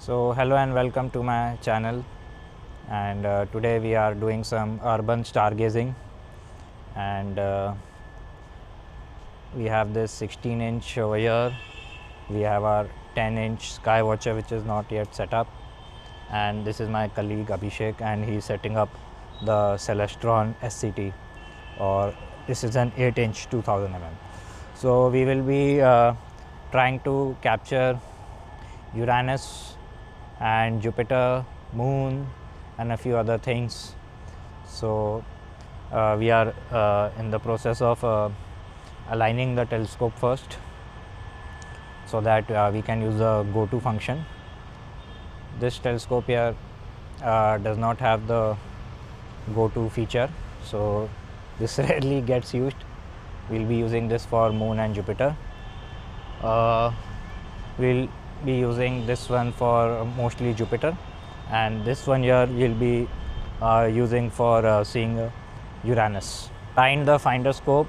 So hello and welcome to my channel, and today we are doing some urban stargazing, and we have this 16-inch over here. We have our 10-inch sky watcher which is not yet set up, and this is my colleague Abhishek, and he is setting up the Celestron SCT, or this is an 8-inch 2000 mm. So we will be trying to capture Uranus and Jupiter, Moon, and a few other things. So we are in the process of aligning the telescope first, so that we can use the go-to function. This telescope here does not have the go-to feature, so this rarely gets used. We'll be using this for Moon and Jupiter. We'll be using this one for mostly Jupiter, and this one here we'll be using for seeing Uranus. Aligned the finder scope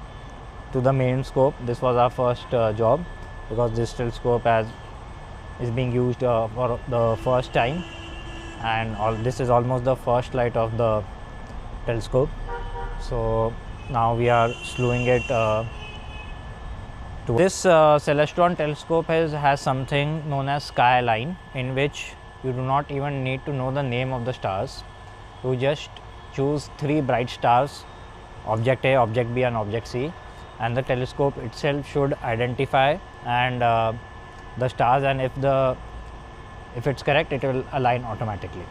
to the main scope. This was our first job, because this telescope is being used for the first time, and this is almost the first light of the telescope. So now we are slewing it to this Celestron telescope has something known as SkyAlign, in which you do not even need to know the name of the stars. You just choose 3 bright stars, object A, object B, and object C, and the telescope itself should identify and the stars, and if it's correct, it will align automatically.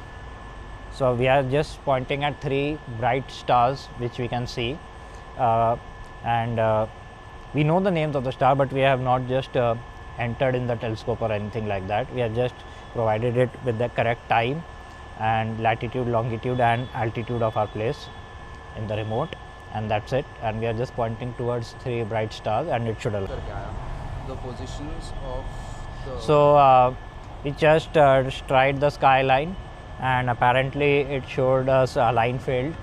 So we are just pointing at 3 bright stars which we can see, and we know the names of the star, but we have not just entered in the telescope or anything like that. We have just provided it with the correct time and latitude, longitude, and altitude of our place in the remote, and that's it. And we are just pointing towards 3 bright stars, and it should align. The positions of the... So we just tried the SkyAlign, and apparently it showed us a line failed.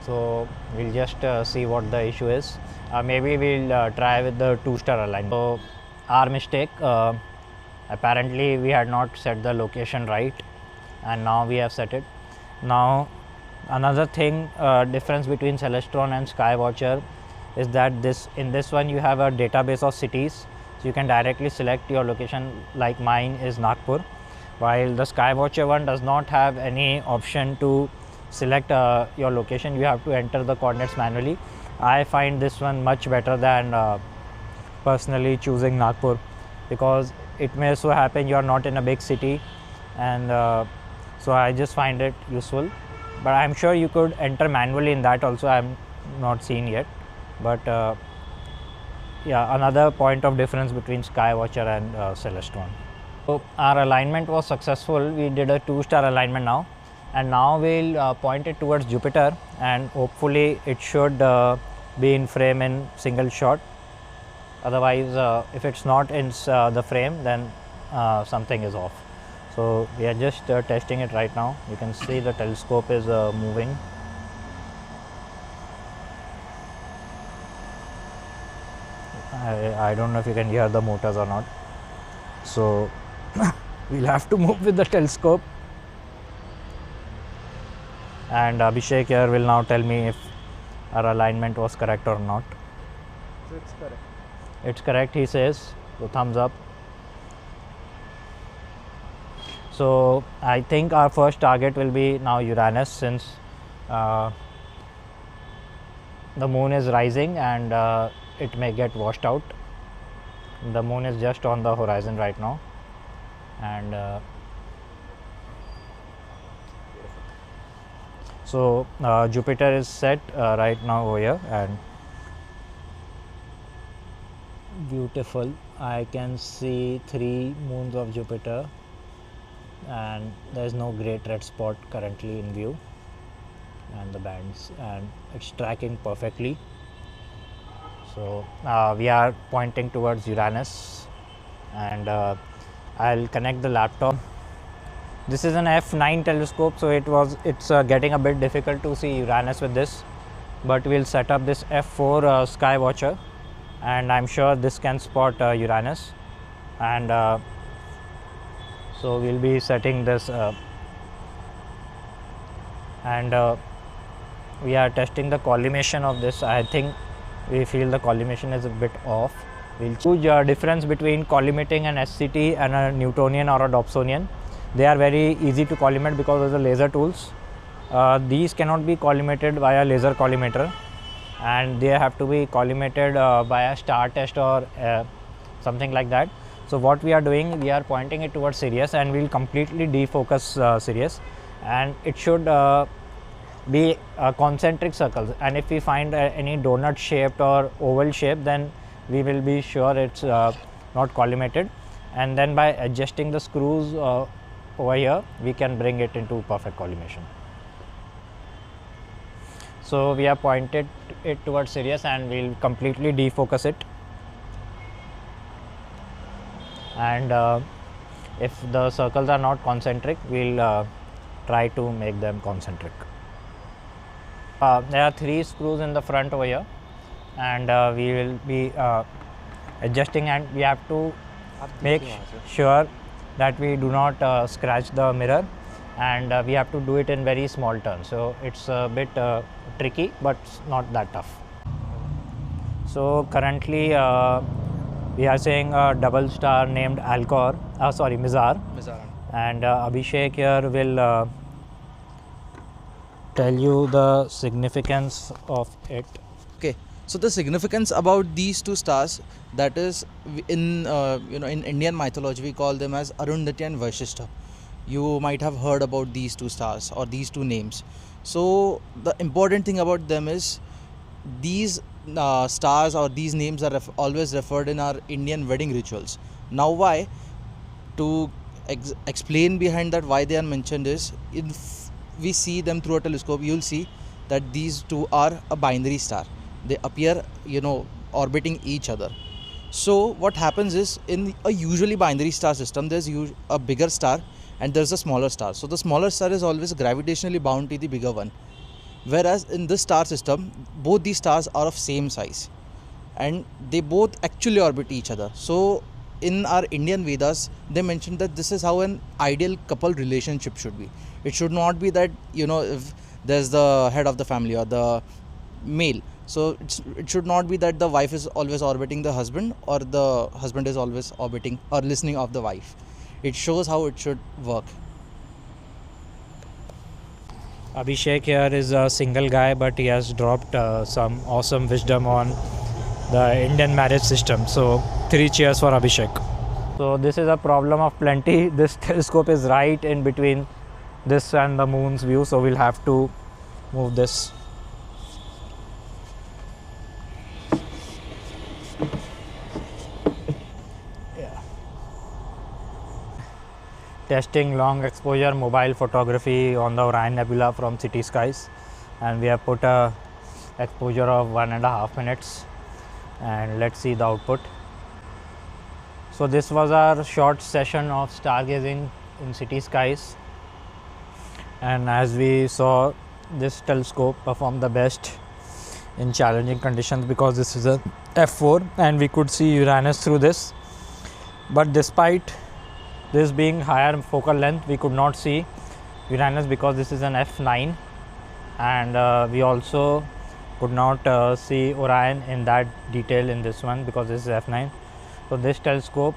So we'll just see what the issue is. Maybe we'll try with the 2-star alignment. So our mistake, apparently we had not set the location right, and now we have set it. Now another thing, difference between Celestron and Skywatcher is that in this one you have a database of cities, so you can directly select your location. Like mine is Nagpur, while the Skywatcher one does not have any option to select your location. You have to enter the coordinates manually. I find this one much better than personally choosing Nagpur, because it may so happen you are not in a big city, and so I just find it useful. But I'm sure you could enter manually in that also. I'm not seen yet, but yeah, another point of difference between Skywatcher and Celestron. So our alignment was successful. We did a 2-star alignment now, and now we'll point it towards Jupiter, and hopefully it should be in frame in single shot. Otherwise, if it's not in the frame, then something is off. So we are just testing it right now. You can see the telescope is moving. I don't know if you can hear the motors or not. So we'll have to move with the telescope, and Abhishek here will now tell me if our alignment was correct or not. So it's correct. It's correct, he says. So thumbs up. So I think our first target will be now Uranus, since the moon is rising and it may get washed out. The moon is just on the horizon right now, and so Jupiter is set right now over here, and beautiful. I can see 3 moons of Jupiter, and there is no great red spot currently in view, and the bands, and it's tracking perfectly. So we are pointing towards Uranus, and I'll connect the laptop. This is an f9 telescope, so it's getting a bit difficult to see Uranus with this, but we'll set up this f4 Skywatcher, and I'm sure this can spot Uranus. And So we'll be setting this and we are testing the collimation of this. I think we feel the collimation is a bit off. We'll choose difference between collimating an SCT and a Newtonian or a Dobsonian. They are very easy to collimate because of the laser tools. These cannot be collimated via laser collimator, and they have to be collimated by a star test or something like that. So what we are doing, we are pointing it towards Sirius, and we'll completely defocus Sirius, and it should be concentric circles. And if we find any donut shaped or oval shape, then we will be sure it's not collimated, and then by adjusting the screws over here, we can bring it into perfect collimation. So we have pointed it towards Sirius, and we'll completely defocus it, and if the circles are not concentric, we'll try to make them concentric. There are 3 screws in the front over here, and we will be adjusting, and we have to make sure that we do not scratch the mirror, and we have to do it in very small turns. So it's a bit tricky, but not that tough. So currently we are saying a double star named Alcor, Mizar, and Abhishek here will tell you the significance of it. Okay, so the significance about these 2 stars, that is in in Indian mythology we call them as Arundhati and Vashistha. You might have heard about these 2 stars or these 2 names. So the important thing about them is these stars or these names are always referred in our Indian wedding rituals. Now why? To explain behind that why they are mentioned is, if we see them through a telescope, you will see that these 2 are a binary star. They appear orbiting each other. So what happens is, in a usually binary star system, there's a bigger star and there's a smaller star. So the smaller star is always gravitationally bound to the bigger one, whereas in this star system, both these stars are of same size and they both actually orbit each other. So in our Indian Vedas, they mentioned that this is how an ideal couple relationship should be. It should not be that if there's the head of the family or the male, so it should not be that the wife is always orbiting the husband or the husband is always orbiting or listening of the wife. It shows how it should work. Abhishek here is a single guy, but he has dropped some awesome wisdom on the Indian marriage system. So 3 cheers for Abhishek. So this is a problem of plenty. This telescope is right in between this and the moon's view, so we'll have to move this. Testing long exposure mobile photography on the Orion Nebula from city skies, and we have put a exposure of 1.5 minutes, and let's see the output. So this was our short session of stargazing in city skies, and as we saw, this telescope performed the best in challenging conditions because this is a f4 and we could see Uranus through this. But despite this being higher focal length, we could not see Uranus because this is an f9, and we also could not see Orion in that detail in this one because this is f9. So this telescope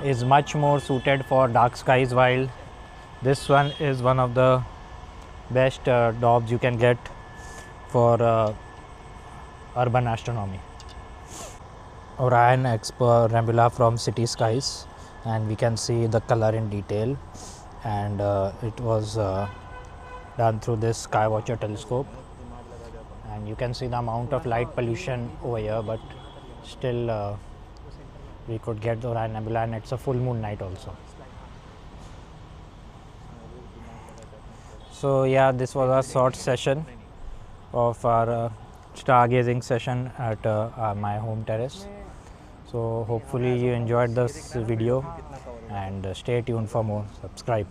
is much more suited for dark skies, while this one is one of the best Dobbs you can get for urban astronomy. Orion Nebula from city skies, and we can see the color in detail, and it was done through this Skywatcher telescope, and you can see the amount of light pollution over here, but still we could get the Orion Nebula, and it's a full moon night also. So yeah, this was a short session of our stargazing session at my home terrace. So hopefully you enjoyed this video, and stay tuned for more. Subscribe.